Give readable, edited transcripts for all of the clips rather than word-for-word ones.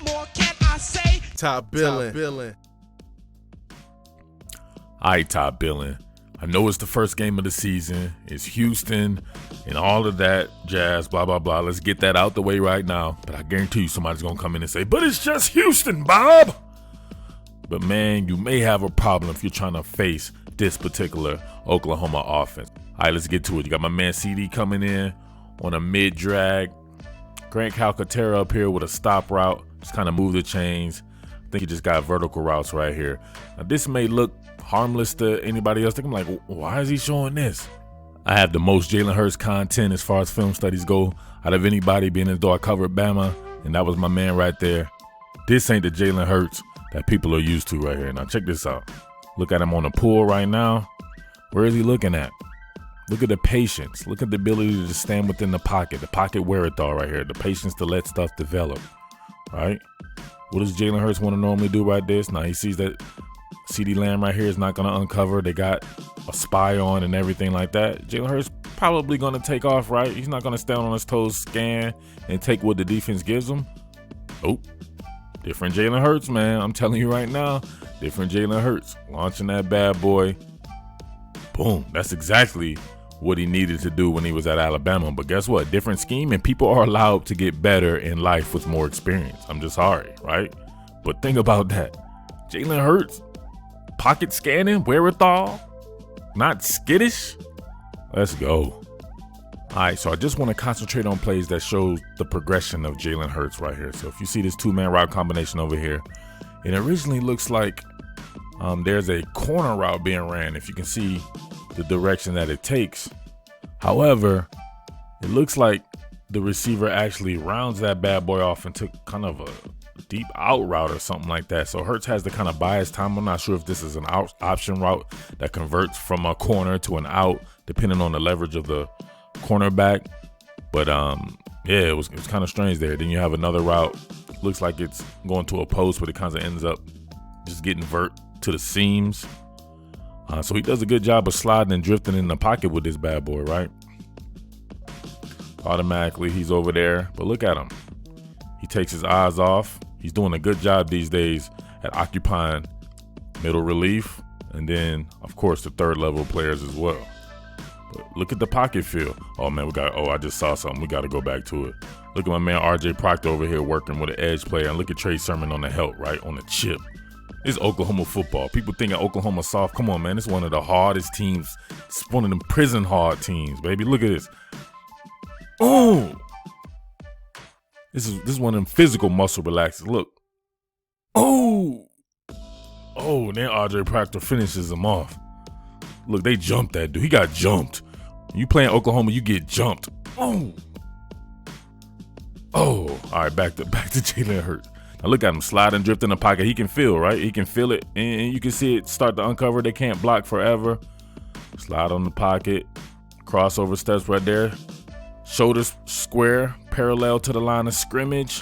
more can I say? Top Billin. All right, Top Billin. I know it's the first game of the season. It's Houston and all of that jazz, blah, blah, blah. Let's get that out the way right now. But I guarantee you somebody's going to come in and say, but it's just Houston, Bob. But, man, you may have a problem if you're trying to face this particular Oklahoma offense. All right, let's get to it. You got my man CD coming in on a mid-drag. Grant Calcaterra up here with a stop route. Just kind of move the chains. I think he just got vertical routes right here. Now, this may look harmless to anybody else. I'm like, why is he showing this? I have the most Jalen Hurts content as far as film studies go out of anybody, being as though I covered Bama, and that was my man right there. This ain't the Jalen Hurts that people are used to right here. Now check this out. Look at him on the pull right now. Where is he looking at? Look at the patience. Look at the ability to just stand within the pocket wherewithal right here. The patience to let stuff develop, right? What does Jalen Hurts want to normally do right this? Now he sees that CeeDee Lamb right here is not going to uncover. They got a spy on and everything like that. Jalen Hurts probably going to take off, right? He's not going to stand on his toes, scan, and take what the defense gives him. Oh, different Jalen Hurts, man. I'm telling you right now, different Jalen Hurts. Launching that bad boy. Boom. That's exactly what he needed to do when he was at Alabama. But guess what? Different scheme, and people are allowed to get better in life with more experience. I'm just sorry, right? But think about that. Jalen Hurts, pocket scanning, wherewithal, not skittish. Let's go. All right, so I just want to concentrate on plays that shows the progression of Jalen Hurts right here. So if you see this two-man route combination over here, it originally looks like there's a corner route being ran, if you can see the direction that it takes. However, it looks like the receiver actually rounds that bad boy off and took kind of a deep out route or something like that. So Hurts has to kind of buy his time. I'm not sure if this is an option route that converts from a corner to an out, depending on the leverage of the cornerback. But yeah, it was kind of strange there. Then you have another route. Looks like it's going to a post, but it kind of ends up just getting vert to the seams. So he does a good job of sliding and drifting in the pocket with this bad boy, right? Automatically, he's over there. But look at him. He takes his eyes off. He's doing a good job these days at occupying middle relief. And then, of course, the third level players as well. But look at the pocket feel. Oh, man, I just saw something. We got to go back to it. Look at my man RJ Proctor over here working with an edge player. And look at Trey Sermon on the help, right? On the chip. It's Oklahoma football. People thinking Oklahoma soft. Come on, man. It's one of the hardest teams. It's one of them prison hard teams, baby. Look at this. Oh! This is one of them physical muscle relaxers. Look. Oh! Oh, then RJ Proctor finishes him off. Look, they jumped that dude. He got jumped. When you playing Oklahoma, you get jumped. Oh! Oh! All right, back to Jalen Hurts. Now look at him sliding, drift in the pocket. He can feel, right? He can feel it, and you can see it start to uncover. They can't block forever. Slide on the pocket. Crossover steps right there. Shoulders square, parallel to the line of scrimmage.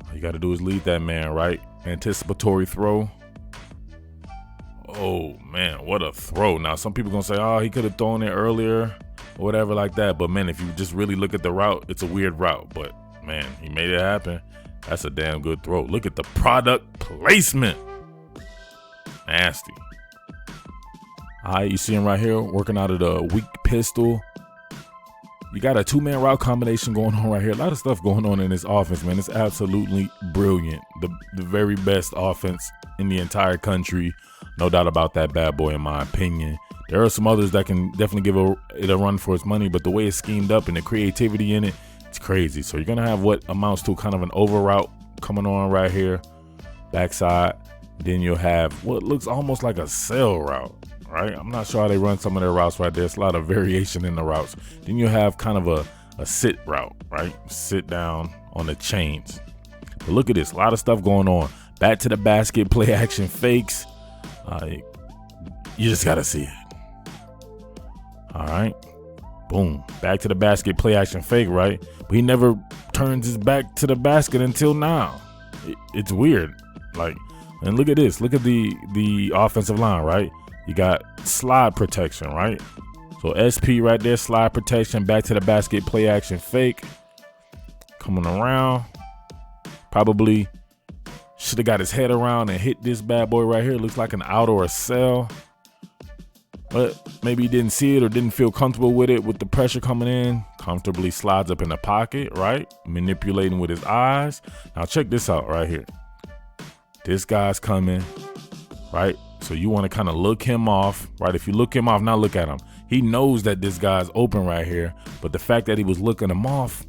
All you got to do is lead that man, right? Anticipatory throw. Oh, man, what a throw. Now, some people going to say, oh, he could have thrown it earlier or whatever like that. But, man, if you just really look at the route, it's a weird route. But, man, he made it happen. That's a damn good throw. Look at the product placement. Nasty. All right, you see him right here working out of the weak pistol. You got a two-man route combination going on right here. A lot of stuff going on in this offense, man. It's absolutely brilliant. The very best offense in the entire country. No doubt about that bad boy, in my opinion. There are some others that can definitely give it a run for its money, but the way it's schemed up and the creativity in it, it's crazy. So you're going to have what amounts to kind of an over route coming on right here, backside. Then you'll have what looks almost like a sail route, right? I'm not sure how they run some of their routes right there. It's a lot of variation in the routes. Then you have kind of a sit route, right? Sit down on the chains. But look at this. A lot of stuff going on. Back to the basket, play action fakes. You just got to see it. All right. Boom. Back to the basket, play action fake, right? But he never turns his back to the basket until now. It's weird. Like, and look at this. Look at the offensive line, right? You got slide protection, right? So SP right there, slide protection, back to the basket, play action fake. Coming around. Probably Should have got his head around and hit this bad boy right here. Looks like an out or a cell. But maybe he didn't see it or didn't feel comfortable with it with the pressure coming in. Comfortably slides up in the pocket, right? Manipulating with his eyes. Now check this out right here. This guy's coming, right? So you want to kind of look him off, right? If you look him off, now look at him. He knows that this guy's open right here, but the fact that he was looking him off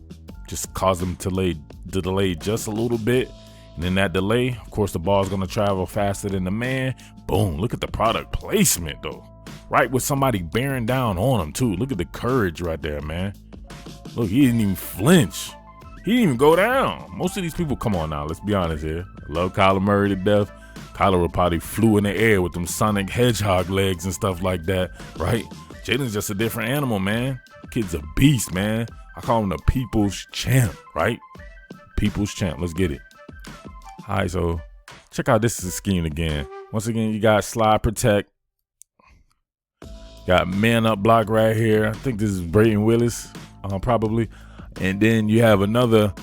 just caused him to delay just a little bit. And in that delay, of course, the ball's going to travel faster than the man. Boom. Look at the product placement, though. Right with somebody bearing down on him, too. Look at the courage right there, man. Look, he didn't even flinch. He didn't even go down. Most of these people, come on now, let's be honest here. I love Kyler Murray to death. Kyler would probably flew in the air with them Sonic Hedgehog legs and stuff like that, right? Jalen's just a different animal, man. Kid's a beast, man. I call him the people's champ, right? People's champ. Let's get it. All right, so check out this scheme again. Once again, you got slide protect. Got man up block right here. I think this is Brayton Willis, probably. And then you have another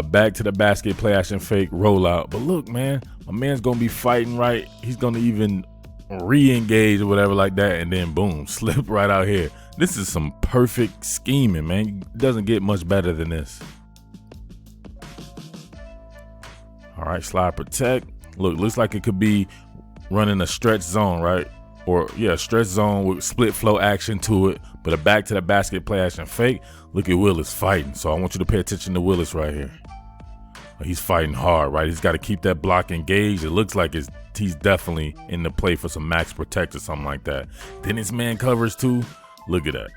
back to the basket play action fake rollout. But look, man, my man's going to be fighting right. He's going to even re-engage or whatever like that. And then boom, slip right out here. This is some perfect scheming, man. It doesn't get much better than this. All right, slide protect. Look, looks like it could be running a stretch zone, right? Or, yeah, stretch zone with split flow action to it, but a back to the basket play action fake. Look at Willis fighting. So I want you to pay attention to Willis right here. He's fighting hard, right? He's got to keep that block engaged. It looks like he's definitely in the play for some max protect or something like that. Then his man covers too. Look at that.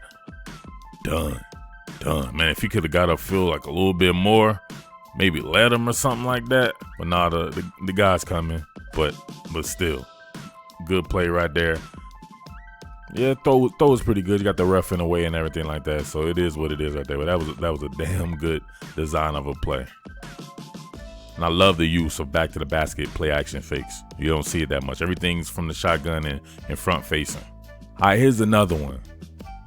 Done. Man, if he could have got upfield like a little bit more, maybe let him or something like that. But nah, the guy's coming. But still. Good play right there. Yeah, throw was pretty good. You got the ref in the way and everything like that. So it is what it is right there. But that was a damn good design of a play. And I love the use of back to the basket play action fakes. You don't see it that much. Everything's from the shotgun and front facing. All right, here's another one.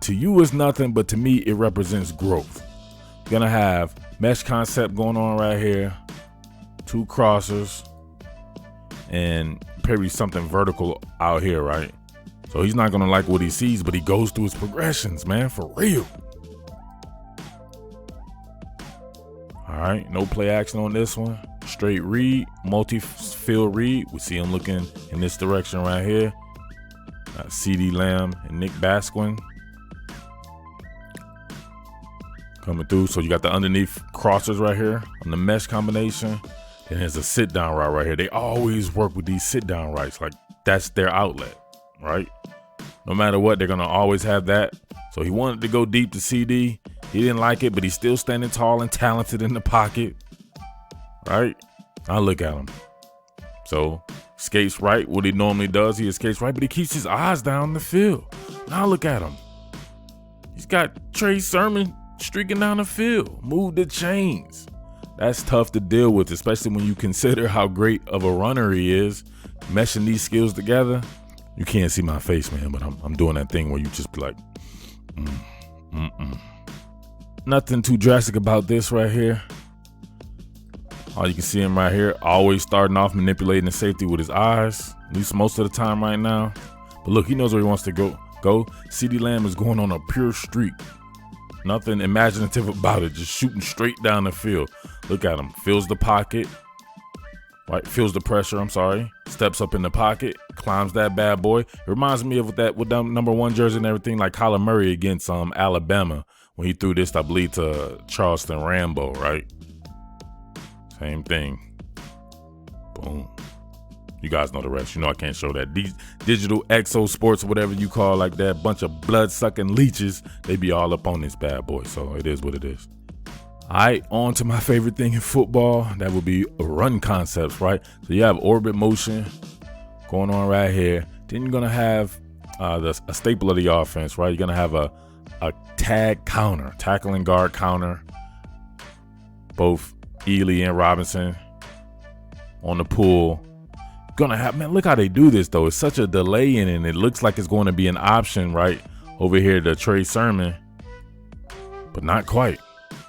To you it's nothing, but to me it represents growth. You're gonna have mesh concept going on right here. Two crossers and probably something vertical out here, right? So he's not gonna like what he sees, but he goes through his progressions, man, for real. All right, no play action on this one. Straight read, multi-field read. We see him looking in this direction right here. CD Lamb and Nick Basquin coming through. So you got the underneath crossers right here on the mesh combination. And there's a sit down route right here. They always work with these sit down routes. Like that's their outlet, right? No matter what, they're going to always have that. So he wanted to go deep to CD. He didn't like it, but he's still standing tall and talented in the pocket, right? Now look at him. So skates right, what he normally does. He escapes right, but he keeps his eyes down the field. Now look at him. He's got Trey Sermon streaking down the field. Move the chains. That's tough to deal with, especially when you consider how great of a runner he is. Meshing these skills together. You can't see my face, man, but I'm doing that thing where you just be like, Nothing too drastic about this right here. You can see him right here, always starting off manipulating the safety with his eyes, at least most of the time right now. But look, he knows where he wants to go. CD Lamb is going on a pure streak. Nothing imaginative about it, just shooting straight down the field. Look at him, feels the pocket, right? Feels the pressure, I'm sorry. Steps up in the pocket, climbs that bad boy. It reminds me of that with that number 1 jersey and everything, like Kyler Murray against Alabama when he threw this, I believe, to Charleston Rambo, right? Same thing. Boom. You guys know the rest. You know I can't show that. These digital exo sports, whatever you call like that, bunch of blood-sucking leeches, they be all up on this bad boy. So it is what it is. All right, on to my favorite thing in football. That would be run concepts, right? So you have orbit motion going on right here. Then you're going to have a staple of the offense, right? You're going to have a tag counter, tackling guard counter. Both Ely and Robinson on the pull. Gonna have, man, look how they do this though. It's such a delay in it, and it looks like it's going to be an option right over here to Trey Sermon, but not quite.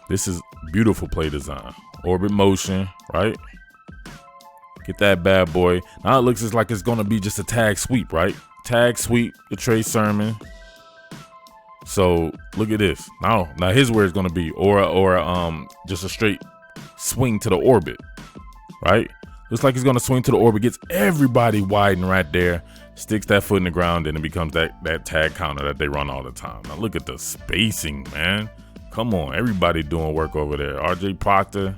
This is beautiful play design. Orbit motion, right? Get that bad boy. Now it looks just like it's going to be just a tag sweep, right? Tag sweep to Trey Sermon. So look at this. Now here's where it's going to be. Or just a straight swing to the orbit, right? Looks like he's going to swing to the orbit. Gets everybody widened right there. Sticks that foot in the ground, and it becomes that tag counter that they run all the time. Now look at the spacing, man. Come on, everybody doing work over there. RJ Proctor.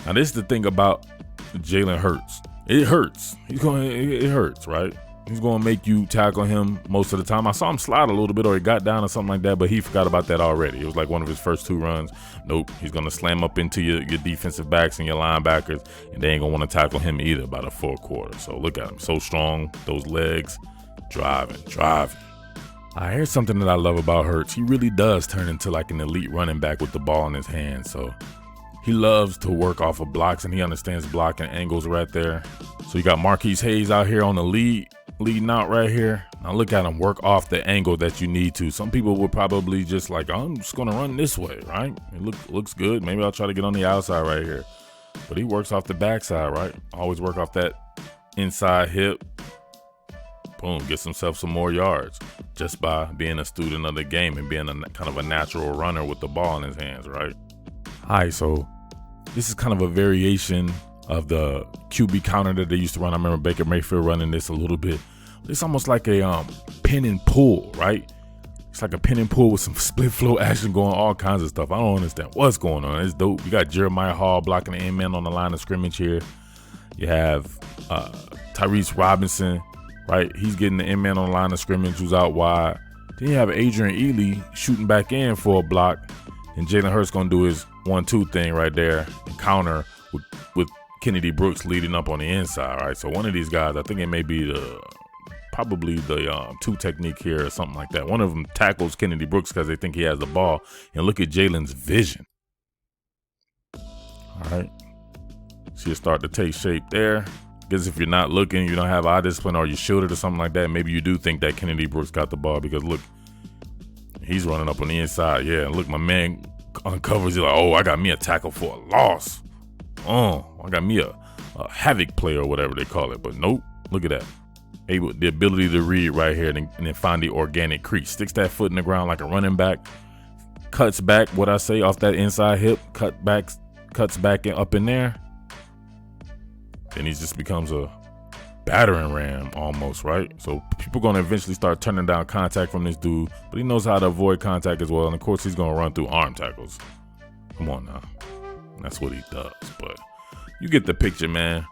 Now this is the thing about Jalen Hurts. It hurts. It hurts, right? He's going to make you tackle him most of the time. I saw him slide a little bit, or he got down or something like that, but he forgot about that already. It was like one of his first 2 runs. Nope, he's going to slam up into your defensive backs and your linebackers, and they ain't going to want to tackle him either by the 4th quarter. So look at him, so strong, those legs, driving. Here's something that I love about Hurts. He really does turn into like an elite running back with the ball in his hand. So he loves to work off of blocks, and he understands blocking angles right there. So you got Marquise Hayes out here on the leading out right here. Now look at him work off the angle that you need to. Some people would probably just like, I'm just going to run this way, right? It looks good. Maybe I'll try to get on the outside right here. But he works off the backside, right? Always work off that inside hip. Boom, gets himself some more yards just by being a student of the game and being a kind of a natural runner with the ball in his hands, right? All right, so this is kind of a variation of the QB counter that they used to run. I remember Baker Mayfield running this a little bit. It's almost like a pin and pull, right? It's like a pin and pull with some split flow action going, all kinds of stuff. I don't understand what's going on. It's dope. You got Jeremiah Hall blocking the end man on the line of scrimmage here. You have Tyrese Robinson, right? He's getting the end man on the line of scrimmage who's out wide. Then you have Adrian Ely shooting back in for a block, and Jalen Hurts going to do his 1-2 thing right there and counter with Kennedy Brooks leading up on the inside, right? So one of these guys, I think it may be probably the 2 technique here or something like that. One of them tackles Kennedy Brooks because they think he has the ball. And look at Jalen's vision. All right. She'll start to take shape there. I guess if you're not looking, you don't have eye discipline, or you shoot it or something like that, maybe you do think that Kennedy Brooks got the ball because look, he's running up on the inside. Yeah, and look, my man uncovers. He's like, oh, I got me a tackle for a loss. Oh, I got me a havoc play or whatever they call it. But nope, look at that. The ability to read right here and then find the organic crease. Sticks that foot in the ground like a running back. Cuts back, what I say, off that inside hip. Cuts back and up in there. Then he just becomes a battering ram almost, right? So people are going to eventually start turning down contact from this dude. But he knows how to avoid contact as well. And, of course, he's going to run through arm tackles. Come on now. That's what he does. But you get the picture, man.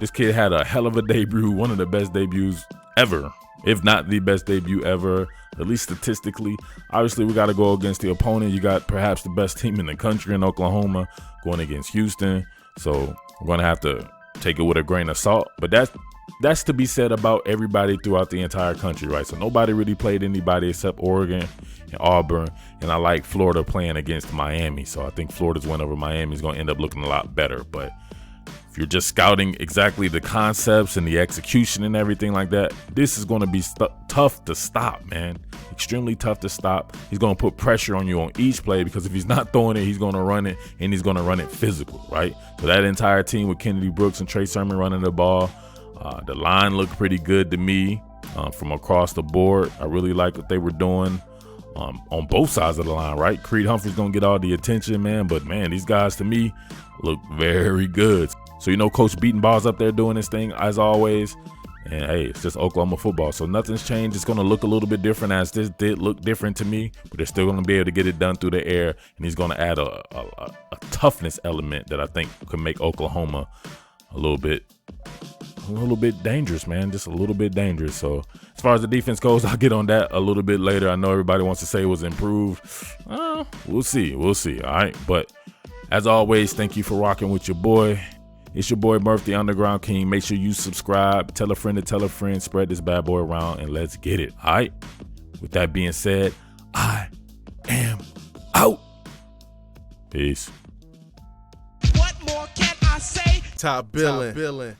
This kid had a hell of a debut, one of the best debuts ever, if not the best debut ever, at least statistically. Obviously, we got to go against the opponent. You got perhaps the best team in the country in Oklahoma going against Houston. So we're going to have to take it with a grain of salt. But that's to be said about everybody throughout the entire country, right? So nobody really played anybody except Oregon and Auburn. And I like Florida playing against Miami. So I think Florida's win over Miami is going to end up looking a lot better. But if you're just scouting exactly the concepts and the execution and everything like that, this is going to be tough to stop, man. Extremely tough to stop. He's going to put pressure on you on each play because if he's not throwing it, he's going to run it, and he's going to run it physical, right? So that entire team with Kennedy Brooks and Trey Sermon running the ball, the line looked pretty good to me from across the board. I really like what they were doing on both sides of the line, right? Creed Humphrey's going to get all the attention, man. But, man, these guys to me look very good. So, you know, Coach Beaton Ball's up there doing his thing as always. And, hey, it's just Oklahoma football. So nothing's changed. It's going to look a little bit different as this did look different to me. But they're still going to be able to get it done through the air. And he's going to add a toughness element that I think can make Oklahoma a little bit dangerous, man. Just a little bit dangerous. So as far as the defense goes, I'll get on that a little bit later. I know everybody wants to say it was improved. We'll see. All right. But as always, thank you for rocking with your boy. It's your boy Murf, the Underground King. Make sure you subscribe, tell a friend to tell a friend, spread this bad boy around, and let's get it. All right. With that being said, I am out. Peace. What more can I say? Top Billin.